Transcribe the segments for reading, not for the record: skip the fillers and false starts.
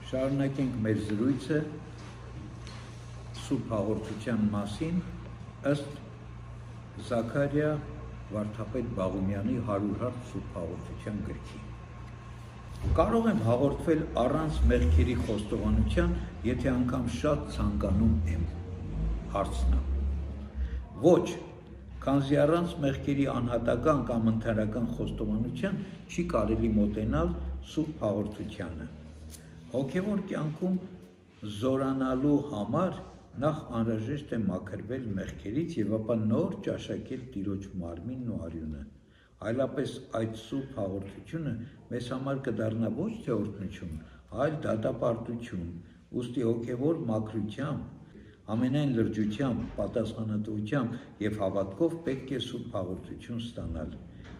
Շարունակենք մեր զրույցը Սուրբ հաղորդության մասին ըստ Զաքարիա Վարդապետ Բաղումյանի 100 հարց Սուրբ հաղորդության գրքի։ Կարող եմ հաղորդվել առանց մեղքերի խոստովանության, եթե անգամ շատ ցանկանում եմ, հարցն է։ Ոչ, քանզի առանց մեղքերի անհատական կամ ընդհանրական խոստովանության չի կարելի մոտենալ Սուրբ հաղորդությանը։ Հոգևոր կյանքում զորանալու համար նախ անհրաժեշտ է մաքրվել մեղքերից եւ ապա նոր ճաշակել Տիրոջ մարմինն ու արյունը։ Այլապես այդ Սուրբ հաղորդությունը մեզ համար կդառնա ոչ թե օրհնություն, այլ դատապարտություն, ուստի հոգևոր մաքրությամբ, ամենայն լրջությամբ, պատասխանատվությամբ եւ հավատքով պետք է Սուրբ հաղորդություն ստանալ։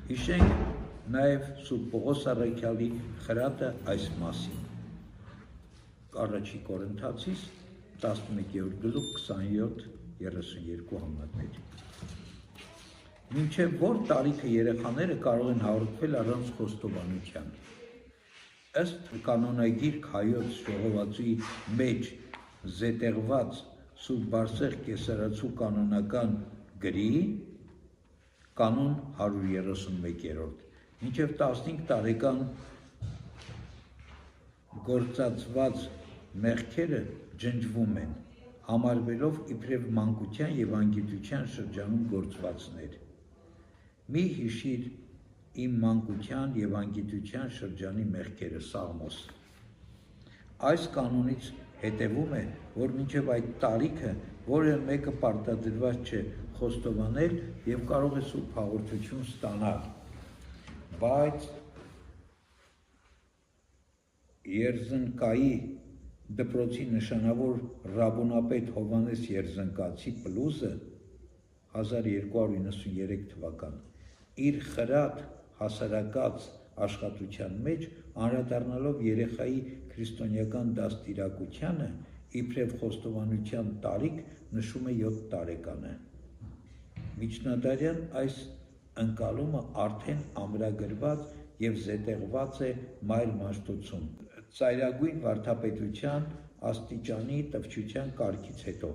Հիշենք նաեւ Սուրբ Պողոս առաքյալի խրատը այս մասին։ Առաջի Կորինթացիս 11-րդ գլուխ 27-32 համարներ։ Մինչև որ տարիքը երեխաները կարող են հաղորդվել առանց խոստովանության։ Ըստ կանոնագիր Հայոց ժողովածուի մեջ զետեղված Սուրբ Բարսեղ կեսարացու կանոնական գրի կանոն 131-րդ։ Մինչև 15 տարեկան գործածված մեղքերը ջնջվում են, համարվելով իբրև մանկության եւ անգիտության շրջանում գործվածներ։ Մի հիշիր իմ մանկության եւ անգիտության շրջանի մեղքերը, Սաղմոս։ Այս կանոնից հետևում է, որ մինչև այդ տարիքը որևէ մեկը պարտադրված չէ խոստովանել եւ կարող է Սուրբ հաղորդություն ստանալ։ Բայց Երզնկայի դպրոցի նշանավոր ռաբունապետ Հովհաննես Երզնկացի Պլուզը 1293 թվական իր խրատ հասարակած աշխատության մեջ անդրադառնալով երեխայի քրիստոնեական դաստիարակությանը իբրև խոստովանության տարիք նշում է 7 տարեկանը։ Միջնադարյան այս ընկալումը արդեն ամրագրված եւ զետեղված է Մայր Մաշտոցում ծայրագույն վարդապետության աստիճանի տվչության կարգից հետո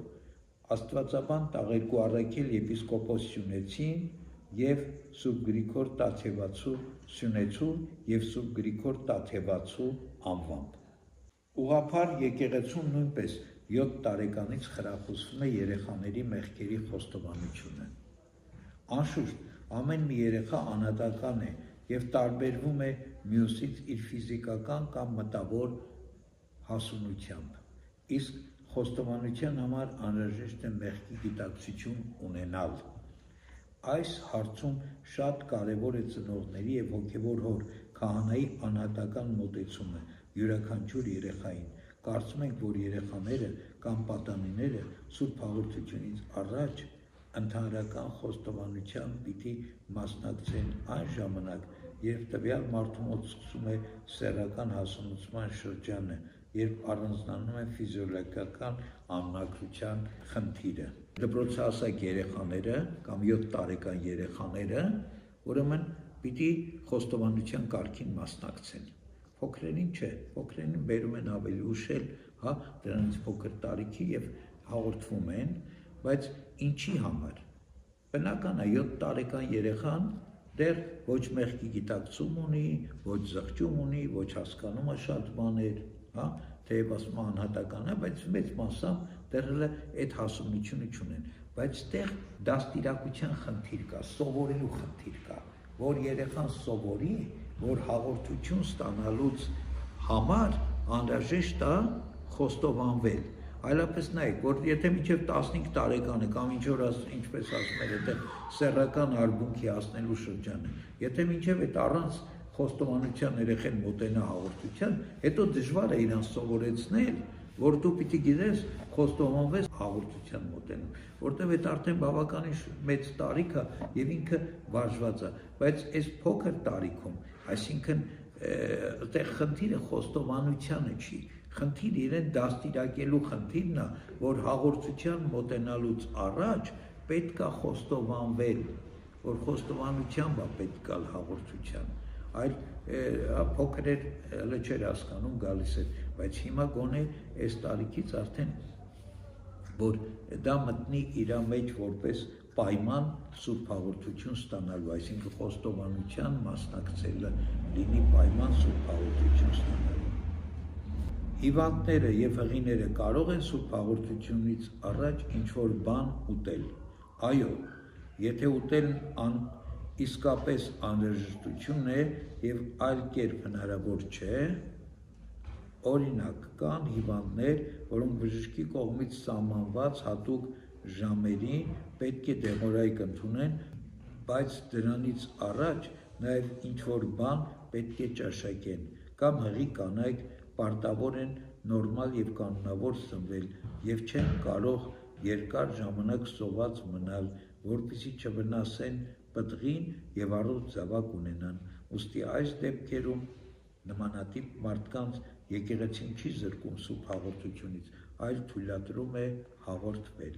աստվածաբան Տաղերկու Առաքել եպիսկոպոս Սյունեցին եւ Սուրբ Գրիգոր Տաթևացու Սյունեցու եւ Սուրբ Գրիգոր Տաթևացու անվամբ։ Ուղղափառ եկեղեցում նույնպես 7 տարեկանից խրախուսվում է երեխաների մեղքերի խոստովանությունը։ Անշուշտ, ամեն մի երեխա անհատական է եւ տարբերվում է մյուսից իր ֆիզիկական կամ մտավոր հասունությամբ։ Իսկ խոստովանության համար անհրաժեշտ է մեղքի գիտակցություն ունենալ։ Այս հարցում շատ կարևոր է ծնողների եւ հոգեվոր հոր քահանայի անհատական մոտեցումը յուրաքանչյուր երեխային։ Կարծում ենք, որ երեխաները կամ պատանիները Սուրբ հաղորդությունից առաջ ընդհանրական խոստովանության պիտի մասնակցեն այն ժամանակ, երբ տվյալ մարդու մոտ սկսում է սեռական հասունացման շրջանը, երբ առանձնանում է ֆիզիոլոգիական անմաքրության խնդիրը։ Դպրոցահասակ երեխաները կամ 7 տարեկան երեխաները ուրեմն պիտի խոստովանության կարգին մասնակցեն։ Փոքրերին չէ, փոքրերին բերում են ավելի ուշ, դրանից փոքր տարիքի եւ հաղորդվում են, բայց ինչի համար։ Բնական է 7 տարեկան երեխան դեռ ոչ մեղքի գիտակցում ունի, ոչ զղջում ունի, ոչ հասկանում է շատ բաներ, թեև ասում անհատական է, բայց մեծ մասամբ դեռ այդ հասունությունը չունեն, բայց այդտեղ դաստիարակության խնդիր կա, սովորելու խնդիր կա, որ երեխան սովորի, որ հաղորդություն ստանալուց համար անհրաժեշտ է խոստովանվել։ Այլապես նայեք, որ եթե մինչև 15 տարեկանը կամ ինչպես ասում են, այդտեղ սեռական արբունքի հասնելու շրջանը, եթե մինչև այդ առանց խոստովանության երեխան մոտենա հաղորդության, հետո դժվար է իրան սովորեցնել, որ դու պիտի գիտես խոստովանվես հաղորդության մոտենում, որտեղ այդ արդեն բավականին մեծ տարիք է եւ ինքը վարժված է, բայց այս փոքր տարիքում, այսինքն այդտեղ խնդիրը խոստովանությանը չի, խնդիրը իրեն դաստիարակելու խնդիրն է, որ հաղորդության մոտենալուց առաջ պետք է խոստովանվել, որ խոստովանությամբ է պետք գալ հաղորդության, այլ փոքրեր չէր հասկանում գալիս է, բայց հիմա գոնե այս տարիքից արդեն որ դա մտնի իր մեջ որպես պայման Սուրբ Հաղորդություն ստանալու, այսինքն խոստովանության մասնակցելը լինի պայման Սուրբ Հաղորդություն ստանալու։ Հիվանդները եւ հղիները կարող են Սուրբ Հաղորդությունից առաջ ինչ-որ բան ուտել։ Այո, եթե ուտելն իսկապես անհրաժեշտություն է եւ այլ կերպ հնարավոր չէ, օրինակ կան հիվանդներ, որոնք բժշկի կողմից սահմանված հատուկ ժամերին պետք է դեղորայք ընդունեն, բայց դրանից առաջ նաեւ ինչ-որ բան պետք է ճաշակեն, կամ հղի կանայք պարտավոր են նորմալ եւ կանոնավոր սնվել եւ չեն կարող երկար ժամանակ սոված մնալ, որպեսզի չվնասեն պտղին եւ առողջ զավակ ունենան։ Ուստի այս դեպքերում նմանատիպ մարդկանց եկեղեցին չի զրկում Սուրբ Հաղորդությունից, այլ թույլատրում է հաղորդվել։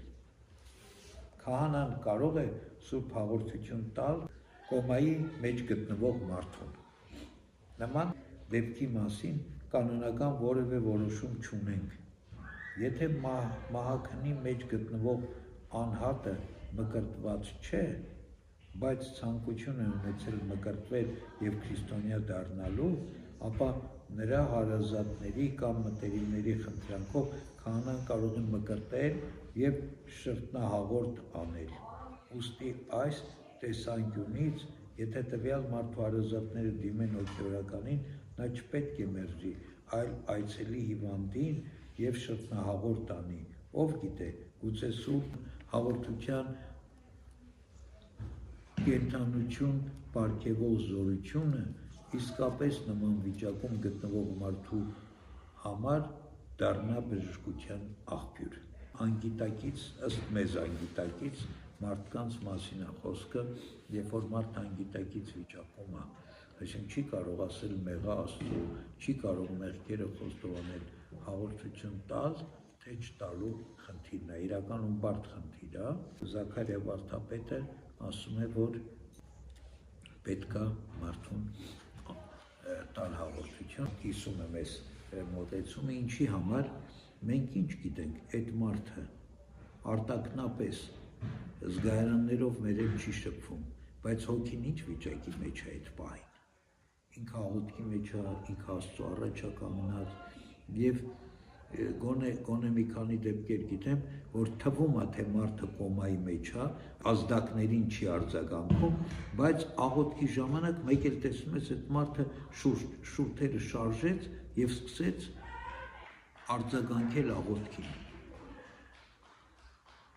Քահանան կարող է Սուրբ Հաղորդություն տալ կոմայի մեջ գտնվող մարդուն։ Նման դեպքի մասին կանոնական որևէ որոշում չունենք։ Եթե մահաքնի մեջ գտնվող անհատը մկրտված չէ, բայց ցանկություն է ունեցել մկրտվել եւ քրիստոնյա դառնալու, ապա նրա հարազատների կամ մտերիմների խնդրանքով քահանան կարող են մկրտել եւ շրտնահաղորդ անել։ Ուստի այս տեսանկյունից, եթե տվյալ մարդու հարազատները դիմեն հոգևորականին, նա չպետք է մերժի, այլ այցելի հիվանդին եւ շրտնահաղորդ անի։ Ով գիտե, գուցե Սուրբ Հաղորդության կենդանություն պարգևող զորությունը իսկապես նման վիճակում գտնվող մարդու համար դառնա բժշկության աղբյուր։ Անգիտակից, ըստ մեզ անգիտակից մարդկանց մասին է խոսքը, երբ որ մարդ անգիտակից վիճակում է, այսինքն չի կարող ասել մեղա Աստծո, չի կարող մեղքերը խոստովանել, հաղորդություն տալ, թե չտալու խնդիրն է, իրականում բարդ խնդիր է։ Զաքարիա վարդապետը ասում է, որ պետք է մարդուն տալ հաղորդություն, կիսում է մեզ մոտեցումը, ինչի համար մենք ինչ գիտենք, այդ մարդը արտակնապես զգայարաններով մերել չի շփվում, բայց հոգին ինչ վիճակի մեջ է այդ պահին, ինքը աղոթքի մեջ է, ինքը Աստծո առաջ է կանգնած եւ գոնե մի քանի դեպքեր գիտեմ, որ թվում է, թե մարդը կոմայի մեջ է, ազդակներին չի արձագանքում, բայց աղոթքի ժամանակ մեկ էլ տեսնում ես այդ մարդը շուրթերը շարժեց եւ սկսեց արձագանքել աղոթքին։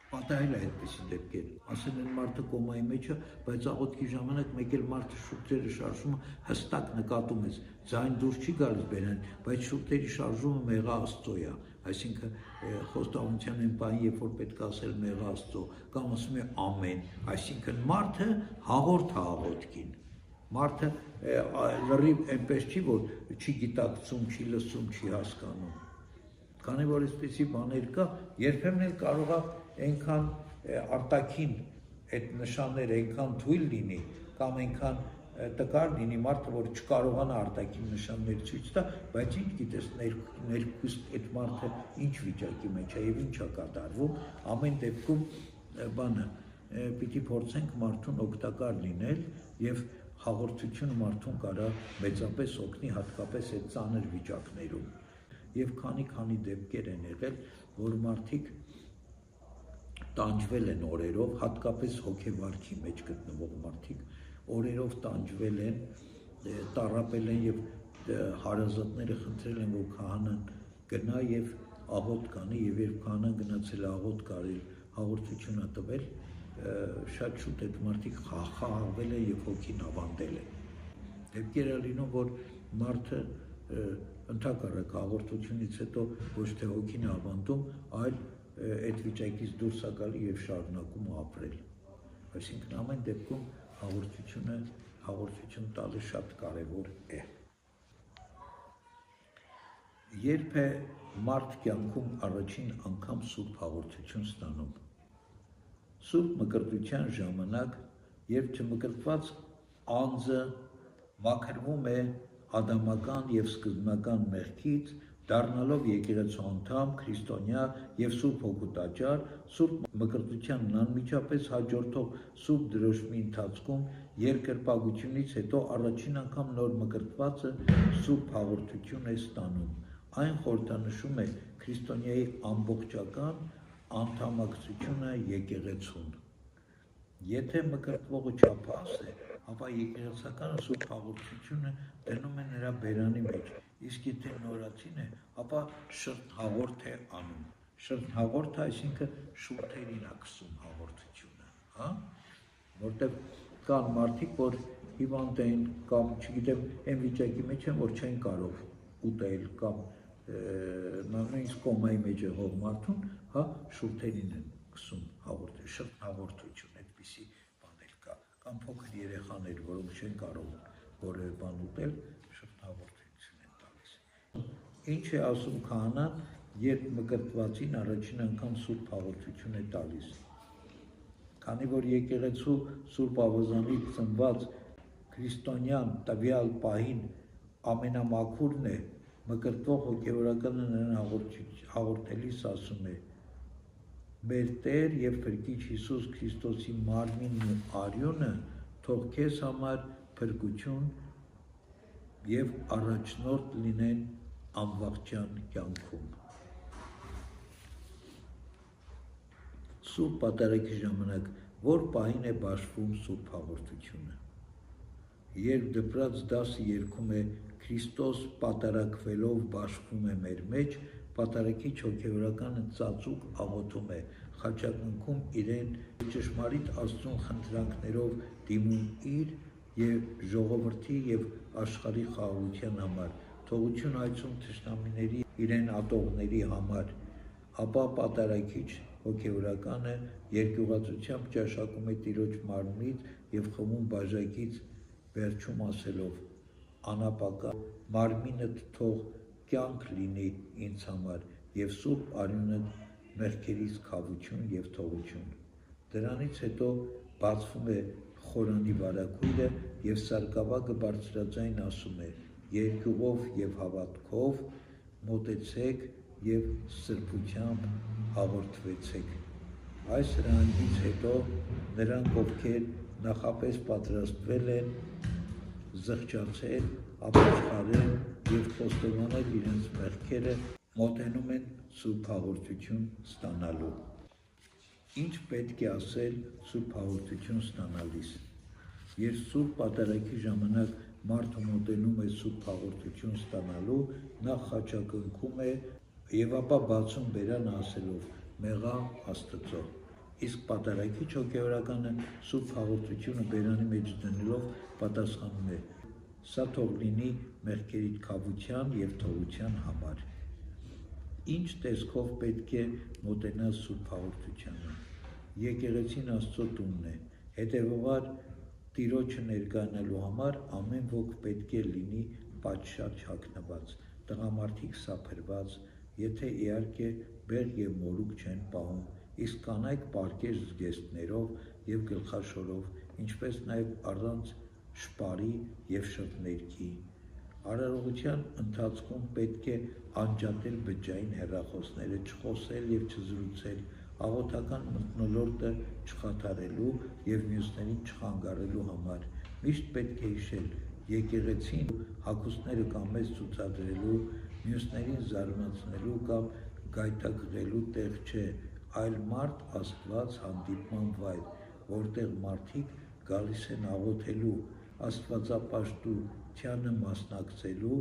Պատահել է այդպիսի դեպքեր, ասել են մարդը կոմայի մեջ է, բայց աղոթքի ժամանակ մեկ էլ մարդը շուրթերը շարժում է, հստակ նկատում ես, ձայն դուրս չի գալիս բերան, բայց շուրթերի շարժումը մեղա Աստծո է, այսինքն խոստովանության են բան, երբ որ պետք է ասել մեղա Աստծո, կամ ասում է ամեն, այսինքն մարդը հաղորդ է աղոթքին, մարդը լրիվ այնպես չի, որ չի գիտակցում, չի լսում, չի հասկանում, քանի որ այսպիսի բաներ կա, երբեմն էլ կարող է այնքան արտաքին այդ նշանները այնքան թույլ լինի կամ այնքան տկար լինի մարդը, որ չկարողանա արտաքին նշաններ ցույց տա, բայց ինչ գիտես ներքուստ այդ մարդը ինչ վիճակի մեջ է եւ ինչ է կատարվում, ամեն դեպքում բանը պիտի փորձենք մարդուն օգտակար լինել եւ հաղորդությունը մարդուն կարա մեծապես օգնի հատկապես այդ ծանր վիճակներում եւ քանի դեպքեր են եղել, որ մարդիկ տանջվել են օրերով, հատկապես հոգեվարքի մեջ գտնվող մարդիկ օրերով տանջվել են, տառապել են եւ հարազատները խնդրել են, որ քահանան գնա եւ աղոթք անի եւ երբ քահանան գնացել է աղոթք արել, հաղորդություն է տվել, շատ շուտ այդ մարդիկ խաղաղվել են եւ հոգին ավանդել են։ Դեպքեր է լինում, որ մարդը ընդհակառակ հաղորդությունից հետո ոչ թե հոգին է ավանդում, այլ այդ վիճակից դուրս է գալի եւ շարունակում ապրել։ Այսինքն ամեն դեպքում հաղորդություն տալը շատ կարեւոր է։ Երբ է մարդ կյանքում առաջին անգամ սուրբ հաղորդություն ստանում։ Սուրբ մկրտության ժամանակ, երբ չմկրտված անձը մաքրվում է ադամական եւ սկզբնական մեղքից, Դառնալով եկեղեցու անդամ, քրիստոնյա եւ Սուրբ Հոգու տաճար, Սուրբ Մկրտությանն անմիջապես հաջորդող Սուրբ դրոշմի ընթացքում երկրպագությունից հետո առաջին անգամ նոր մկրտվածը Սուրբ հաղորդություն է ստանում։ Այն խորհրդանշում է քրիստոնյայի ամբողջական անդամակցությունը եկեղեցուն։ Եթե մկրտվողը չափահաս է, ապա եկեղեցականը Սուրբ հաղորդությունը դնում է նրա բերանի մեջ, իսկ եթե նորացին է, ապա շրթնաղորդ է անում։ Շրթնաղորդը, այսինքն շուրթերին է քսում հաղորդությունը, հա? Որտեղ կան մարդիկ, որ հիվանդ են կամ, չգիտեմ, այն վիճակի մեջ են, որ չեն կարող ուտել կամ նույնիսկ կոմայի մեջ եղող մարդուն, հա, շուրթերին են քսում հաղորդը, շրթնաղորդություն այդպիսի բաներ կա, կամ փոքր երեխաներ, որոնք չեն կարող որևէ բան ուտել, շրթնաղորդություն են տալիս։ Ինչ է ասում քահանան, երբ մկրտվածին առաջին անգամ Սուրբ հաղորդություն է տալիս։ Քանի որ եկեղեցու Սուրբ Ավազանից ծնված քրիստոնյան տվյալ պահին ամենամաքուրն է, մկրտվող հոգևորականը նրան հաղորդելիս ասում է. «Մեր Տեր եւ Փրկիչ Հիսուս Քրիստոսի մարմինն ու արյունը թող քեզ համար փրկություն եւ առաջնորդ լինեն անվախճան կյանքում»։ Սուրբ Պատարագի ժամանակ որ պահին է բաշխվում Սուրբ հաղորդությունը։ Երբ դպրած դասը երգում է «Քրիստոս պատարագվելով բաշխվում է մեր մեջ», պատարագիչ հոգևորականը ծածուկ աղոթում է, խաչակնքում իրեն ճշմարիտ Աստծուն խնդրանքներով դիմում իր եւ ժողովրդի եւ աշխարհի խաղաղության համար, թողություն այցում թշնամիների իրեն ատողների համար, ապա պատարագիչ հոգևորականը երկյուղածությամբ ճաշակում է Տիրոջ մարմնից եւ խմում բաժակից, վերջում ասելով. «Անապական մարմինդ թող կյանք լինի ինձ համար եւ սուրբ արյունդ մեղքերից քավություն եւ թողություն»։ Դրանից հետո բացվում է խորանի վարագույրը եւ սարկավագը բարձրաձայն ասում է. «Երկյուղով եւ հավատքով մոտեցեք եւ սրբությամբ հաղորդվեցեք»։ Այս հրահանգից հետո նրանք, ովքեր նախապես պատրաստվել են, զղջացել, ապաշխարել եւ խոստովանել իրենց մեղքերը, մոտենում են Սուրբ հաղորդություն ստանալու։ Ինչ պետք է ասել Սուրբ հաղորդություն ստանալիս։ Երբ Սուրբ Պատարագի ժամանակ մարդը մոտենում է Սուրբ հաղորդություն ստանալու, նա խաչակնքում է եւ ապա բացում բերանը ասելով. «Մեղա Աստծո»։ Իսկ պատարագիչ հոգևորականը Սուրբ հաղորդությունը բերանի մեջ դնելով պատասխանում է. «Սա թող լինի մեղքերիդ քավության եւ թողության համար»։ Ինչ տեսքով պետք է մոտենալ Սուրբ հաղորդությանը։ Եկեղեցին Աստծո տունն է, հետեւաբար Տիրոջը ներկայանալու համար ամեն ոք պետք է լինի պատշաճ հագնված, տղամարդիկ սափրված, եթե իհարկե բեղ եւ մորուք չեն պահում, իսկ կանայք պարկեր զգեստներով եւ գլխաշորով, ինչպես նաեւ առանց շպարի եւ շրթներքի։ Արարողության ընթացքում պետք է անջատել բջջային հեռախոսները, չխոսել եւ չզրուցել, աղոթական մթնոլորտը չխաթարելու եւ մյուսներին չխանգարելու համար։ Միշտ պետք է հիշել, եկեղեցին հագուստները կամ մեծ ցուցադրելու, մյուսներին զարմացնելու կամ գայթակղելու տեղ չէ, այլ մարդ Աստված հանդիպման վայր, որտեղ մարդիկ գալիս են աղոթելու, աստվածապաշտությանը մասնակցելու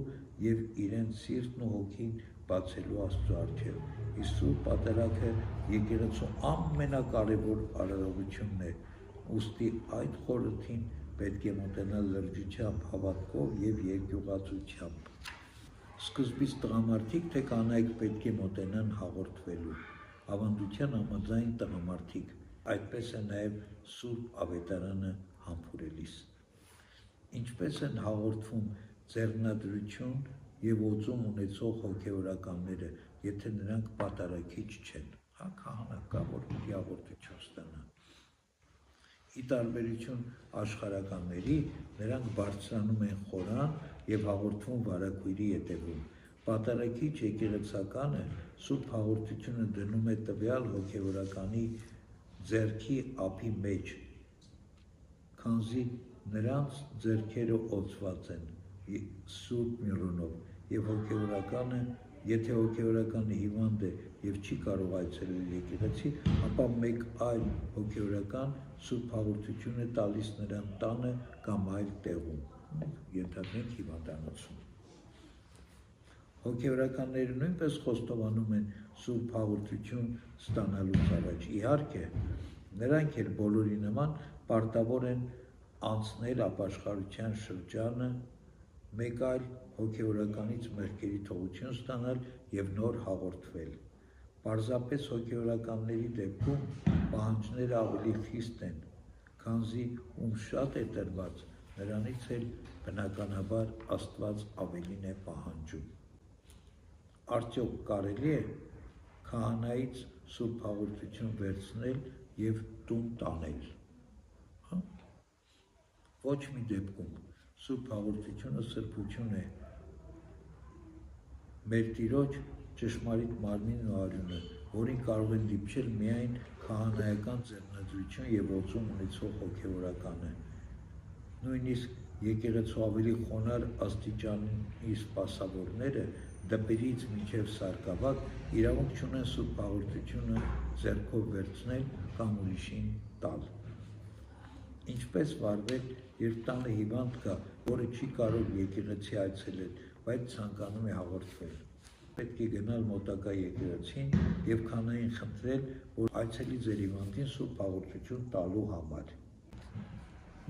եւ իրենց սիրտն ու հոգին բացելու Աստծո առջև։ Իսկ Սուրբ Պատարագը եկեղեցու ամենակարևոր արարողությունն է, ուստի այդ խորհրդին պետք է մոտենալ լրջությամբ, հավատքով եւ երկյուղածությամբ։ Սկզբից տղամարդիկ թե կանայք պետք է մոտենան հաղորդվելու, ավանդության համաձայն տղամարդիկ, այդպես է նաեւ Սուրբ Ավետարանը համբուրելիս։ Ինչպես են հաղորդվում ձեռնադրություն եւ օծում ունեցող հոգեւորականները, եթե նրանք պատարագիչ չեն, հա, քահանա կա, որ պիտի հաղորդություն ստանա։ Ի տարբերություն աշխարհականների, նրանք բարձրանում են խորան եւ հաղորդվում վարագույրի ետևում, Պատարագիչ եկեղեցականը Սուրբ հաղորդությունը դնում է տվյալ հոգևորականի ձեռքի ափի մեջ, քանզի նրանց ձեռքերը օծված են Սուրբ Միրոնով եւ հոգևորականը, եթե հոգևորականը հիվանդ է եւ չի կարող այցելել եկեղեցի, ապա մեկ այլ հոգևորական Սուրբ հաղորդություն է տալիս նրան տանը կամ այլ տեղում, ենթադրենք հիվանդանոցում։ Հոգևորականները նույնպես խոստովանում են Սուրբ հաղորդություն ստանալուց առաջ։ Իհարկե, նրանք էլ բոլորի նման պարտավոր են անցնել ապաշխարության շրջանը, մեկ այլ հոգևորականից մեղքերի թողություն ստանալ եւ նոր հաղորդվել։ Պարզապես հոգևորականների դեպքում պահանջները ավելի խիստ են, քանզի ում շատ է տրված, նրանից էլ բնականաբար Աստված ավելին է պահանջում։ Արդյոք կարելի է քահանայից Սուրբ հաղորդություն վերցնել եւ տուն տանել։ Ոչ մի դեպքում Սուրբ հաղորդությունը սրբություն է, մեր Տիրոջ ճշմարիտ մարմինն ու արյունը, որին կարող են դիպչել միայն քահանայական ձեռնադրություն եւ օծում ունեցող հոգևորականը։ Նույնիսկ եկեղեցու ավելի խոնար աստիճանի սպասավորները դպերից մինչև սարկավակ իրավունք չունեն Սուրբ հաղորդությունը ձեռքով վերցնել կամ ուրիշին տալ։ Ինչպես վարվել, երբ տանը հիվանդ կա, որը չի կարող եկեղեցի այցելել, բայց ցանկանում է հաղորդվել։ Պետք է գնալ մոտակա եկեղեցին եւ քահանային խնդրել, որ այցելի ձեր հիվանդին Սուրբ հաղորդություն տալու համար։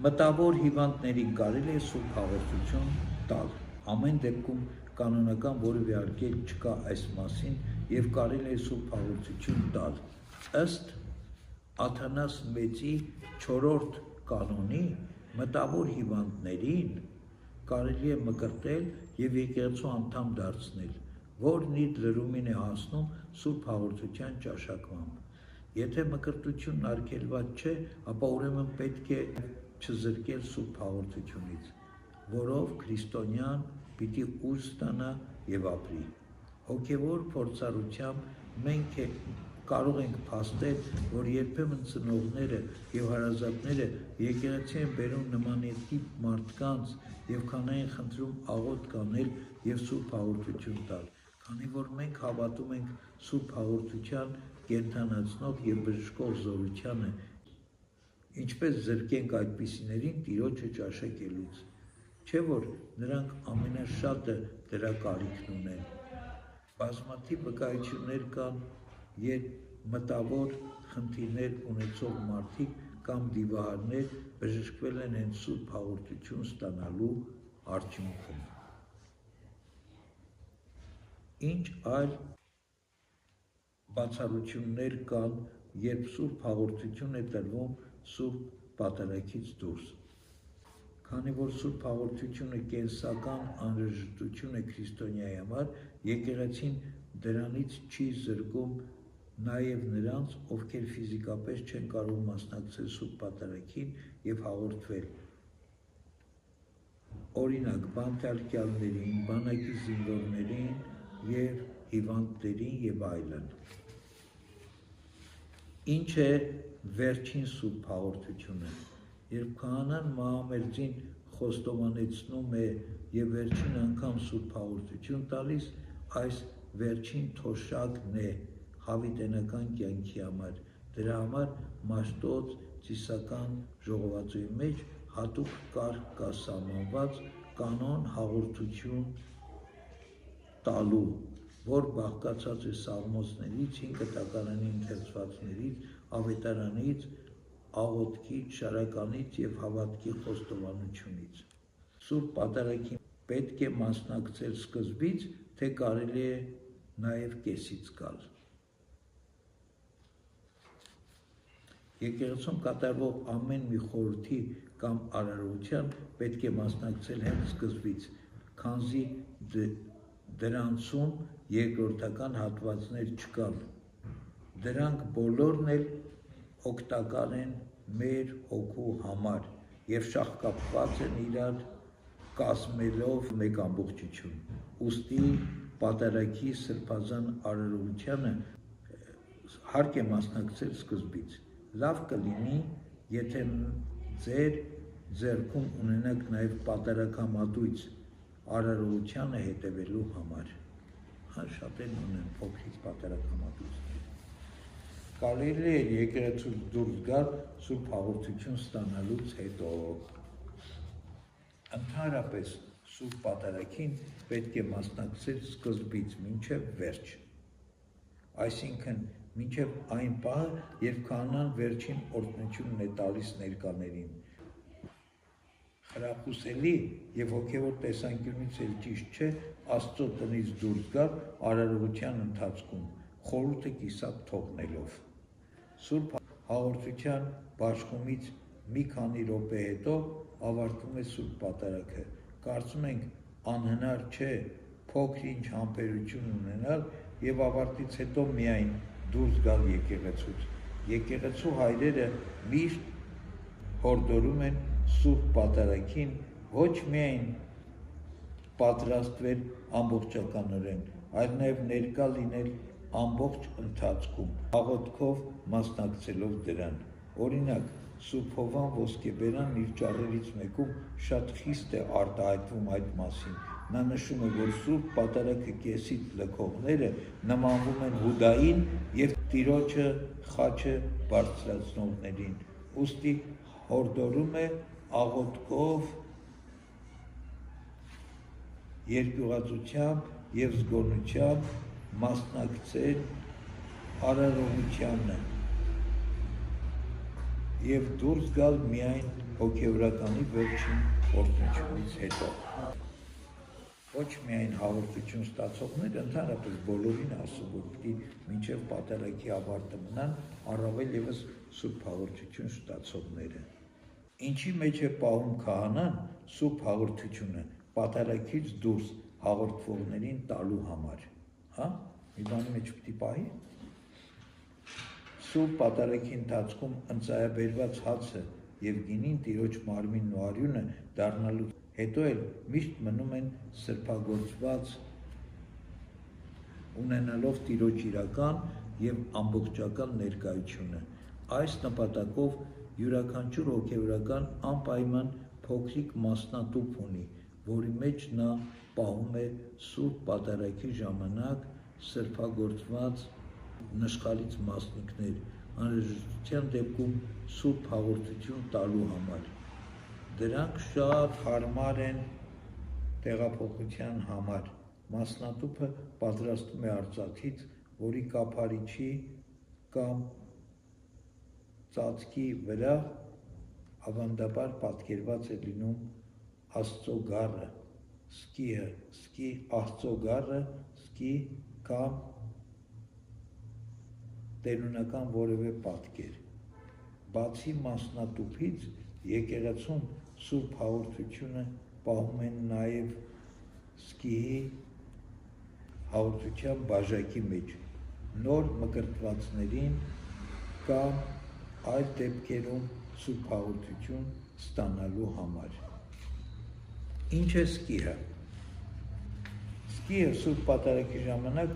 Մտավոր հիվանդներին կարելի է Սուրբ հաղորդություն տալ։ Ամեն դեպքում կանոնական որևէ արգելք չկա այս մասին եւ կարելի է Սուրբ հաղորդություն տալ։ Ըստ Աթանաս Մեծի 4-րդ կանոնի մտավոր հիվանդներին կարելի է մկրտել եւ եկեղեցու անդամ դարձնել, որն իր լրումին է հասնում Սուրբ հաղորդության ճաշակմամբ։ Եթե մկրտությունն արգելված չէ, ապա ուրեմն պետք է չզրկել Սուրբ հաղորդությունից, որով քրիստոնյան պիտի ուժ ստանա եւ ապրի։ Հոգևոր փորձառությամբ մենք կարող ենք փաստել, որ երբեմն ծնողները եւ հարազատները եկեղեցի են բերում նմանատիպ մարդկանց եւ քահանային խնդրում աղոթք անել եւ Սուրբ հաղորդություն տալ, քանի որ մենք հավատում ենք Սուրբ հաղորդության կենդանացնող եւ բժշկող զորությանը, ինչպես զրկենք այդպիսիներին Տիրոջը ճաշակելուց, չէ՞ որ նրանք ամենաշատը դրա կարիքն ունեն։ Բազմաթիվ վկայություններ կան, երբ մտավոր խնդիրներ ունեցող մարդիկ կամ դիվահարներ բժշկվել են հենց Սուրբ հաղորդություն ստանալու արդյունքում։ Ինչ այլ բացառություններ կան, երբ Սուրբ հաղորդություն է տրվում Սուրբ պատարագից դուրս։ Քանի որ Սուրբ հաղորդությունը կենսական անհրաժեշտություն է քրիստոնյայի համար, եկեղեցին դրանից չի զրկում նաև նրանց, ովքեր ֆիզիկապես չեն կարող մասնակցել Սուրբ պատարագին եւ հաղորդվել։ Օրինակ, բանտարկյալներին, բանակի զինվորներին եւ հիվանդներին եւ այլն։ Ինչ է վերջին Սուրբ հաղորդությունը։ Երբ քահանան մահամերձին խոստովանեցնում է եւ վերջին անգամ Սուրբ հաղորդություն տալիս, այս վերջին թոշակն է հավիտենական կյանքի համար։ Դրա համար Մաշտոց ծիսական ժողովածուի մեջ հատուկ կարգ կա սահմանված կանոն հաղորդություն տալու, որ բաղկացած է սաղմոսներից, 5 կտակարանի ընթերցվածներից, ավետարանից, աղոթքից, շարականից եւ հավատքի խոստովանությունից։ Սուրբ պատարագին պետք է մասնակցել սկզբից, թե կարելի է նաեւ կեսից գալ։ Եկեղեցում կատարվող ամեն մի խորհրդի կամ արարողության պետք է մասնակցել հենց սկզբից, քանզի դրանցում երկրորդական հատվածներ չկան։ Դրանք բոլորն էլ օգտակար են մեր հոգու համար եւ շաղկապված են իրար կազմելով մեկ ամբողջություն։ Ուստի պատարագի սրբազան արարողությանը հարկ է մասնակցել սկզբից։ Լավ կլինի, եթե ձեր ձեռքում ունենաք նաև պատարագամատույց արարողությանը հետևելու համար։ Շատերն ունեն փոքրիկ պատարագամատույցներ։ Կարելի է եկեղեցուց դուրս գալ սուրբ հաղորդություն ստանալուց հետո։ Ընդհանրապես սուրբ պատարագին պետք է մասնակցել սկզբից մինչև վերջ, այսինքն մինչև այն պահը, երբ քահանան վերջին օրհնությունն է տալիս ներկաներին։ Խրախուսելի եւ հոգեվոր տեսանկյունից էլ ճիշտ չէ Աստծո տնից դուրս գալ արարողության ընթացքում, խորհուրդը կիսատ թողնելով։ Սուրբ հաղորդության բաշխումից մի քանի րոպե հետո ավարտվում է սուրբ պատարագը։ Կարծում ենք անհնար չէ փոքր-ինչ համբերություն ունենալ եւ ավարտից հետո միայն դուրս գալ եկեղեցուց։ Եկեղեցու հայրերը միշտ հորդորում են սուրբ պատարագին ոչ միայն պատրաստվել ամբողջականորեն, այլ նաև ներկա լինել ամբողջ ընթացքում, աղոթքով մասնակցելով դրան։ Օրինակ, Սուրբ Հովվան Ոսկեբերյանն իր ճառերից մեկում շատ խիստ է արտահայտվում այդ մասին։ Նա նշում է, որ սուրբ պատարագը կեսից լքողները նմանվում են Հուդային եւ Տիրոջը խաչը բարձրացնողներին։ Ուստի հորդորում է աղոթքով, երկյուղածությամբ եւ զգոնությամբ մասնակցել արարողությանը եւ դուրս գալ միայն հոգեորականի վերջին օրհնությունից հետո։ Ոչ միայն հաղորդություն ստացողները, ընդհանրապես բոլորին ասում, որ պիտի մինչև պատարագի ավարտը մնան, առավել ևս սուրբ հաղորդություն ստացողները։ Ինչի մեջ է պահում քահանան սուրբ հաղորդությունը պատարագից դուրս հաղորդվողներին տալու համար, հա՞։ Մի բանի մեջ պիտի պահի։ Սուրբ պատարագի ընթացքում ընծայաբերված հացը եւ գինին Տիրոջ մարմինն ու արյունը դառնալու հետո էլ միշտ մնում են սրբագործված, ունենալով Տիրոջ իրական եւ ամբողջական ներկայությունը։ Այս նպատակով յուրաքանչյուր հոգեորական անպայման փոքրիկ մասնատուփ ունի, որի մեջ նա պահում է սուրբ պատարագի ժամանակ սրբագործված նշխալից մասնիկներ, անհրաժեշտության դեպքում սուրբ հաղորդություն տալու համար։ Դրանք շատ հարմար են տեղափոխության համար։ Մասնատուփը պատրաստում է արծաթից, որի կափարիչի կամ ծածկի վրա ավանդաբար պատկերված է լինում Աստծո գառը, սկի Աստծո գառը, սկի կամ տերունական որևէ պատկեր։ Բացի մասնատուփից եկեղեցում սուրբ հաղորդությունը պահում են նաև սկիի հաղորդության բաժակի մեջ, նոր մկրտվածներին կամ այլ դեպքերում սուրբ հաղորդություն ստանալու համար։ Ինչ է սկիհը։ Սկիհը սուրբ պատարագի ժամանակ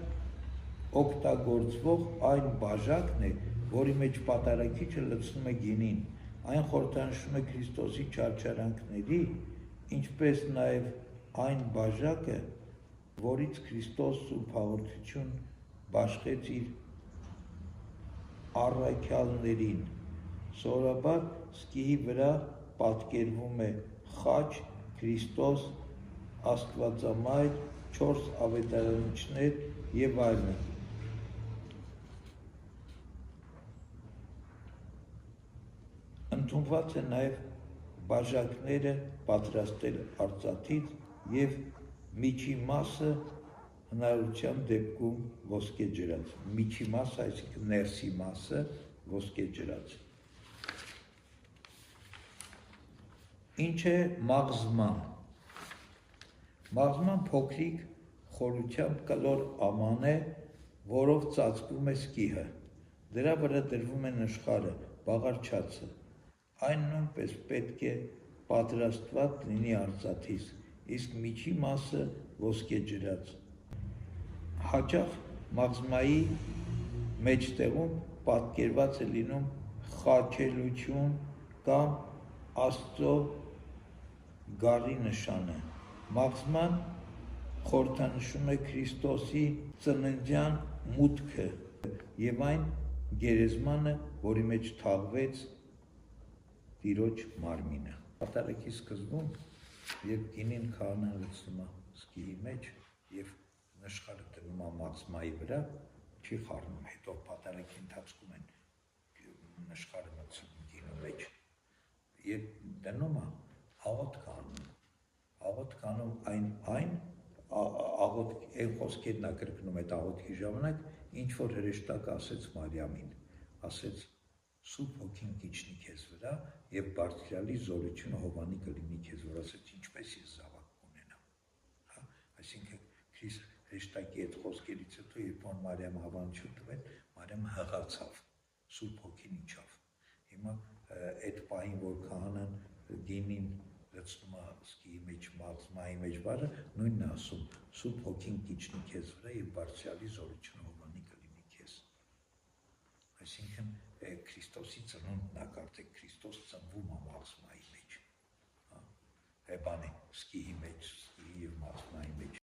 օգտագործվող այն բաժակն է, որի մեջ պատարագիչը լցնում է գինին, այն խորհրդանշում է Քրիստոսի չարչարանքների, ինչպես նաև այն բաժակը, որից Քրիստոս սուրբ հաղորդություն բաշխեց իր առաքյալներին։ Սովորաբար սկիի վրա պատկերվում է խաչ, Քրիստոս, Աստվածամայր, 4 ավետարանիչներ եւ այլն։ Ընդունված է նաև բաժակները պատրաստել արծաթից եւ միջի մասը հնարավորության դեպքում ոսկե ջրած։ Միջի մասը, այսինքն ներսի մասը ոսկե ջրած։ Ինչ է մաղզման։ Մաղզման փոքրիկ խորությամբ կլոր աման է, որով ծածկվում է սկիհը։ Դրա վրա դրվում է նշխարը, բաղարչացը։ Այն նույնպես պետք է պատրաստված լինի արծաթից, իսկ միջի մասը ոսկե ջրած։ հաճախ մաղզմայի մեջտեղում պատկերված է լինում խաչելություն կամ Աստծո գառի նշանը։ Մաղզման խորհրդանշում է Քրիստոսի ծննդյան մուտքը եւ այն գերեզմանը, որի մեջ թաղվեց Տիրոջ մարմինը։ Պատարագի սկզբում, երբ գինին քահանան լցնում է սկիի մեջ եւ նշխարը դնում է մաղզմայի վրա, չի խառնում, հետո պատարագի ընթացքում են նշխարը մտցնում գինու մեջ, երբ դնում է, աղոթք անում, այն խոսքերն է կրկնում այդ աղոթքի ժամանակ, ինչ որ հրեշտակը ասեց Մարիամին, ասեց Սուրբ Հոգին կիջնի քեզ վրա եւ Բարձրյալի զորությունը Հովանի կլինի քեզ վրա, ասեց ինչպես ես զավակ կունենամ, հա, այսինքն Քրիստոս հրեշտակի այդ խոսքերից հետո երբ որ Մարիամ հավանություն տվեց, Մարիամ հղացավ, Սուրբ Հոգին իջավ։ Հիմա այդ պահին, որ քահանան գինին լցնում է սկիի մեջ, մաղզմայի մեջ բառը, նույնն է ասում, Սուրբ Հոգին կիջնի քեզ վրա եւ Բարձրյալի զորությունը Հովանի կլինի քեզ։ Այսինքն Քրիստոսի ծնունդն է, կարծեք Քրիստոս ծնվում է մաղզմայի մեջ, հա, բանի սկիի մեջ, սկիի եւ մաղզմայի մեջ։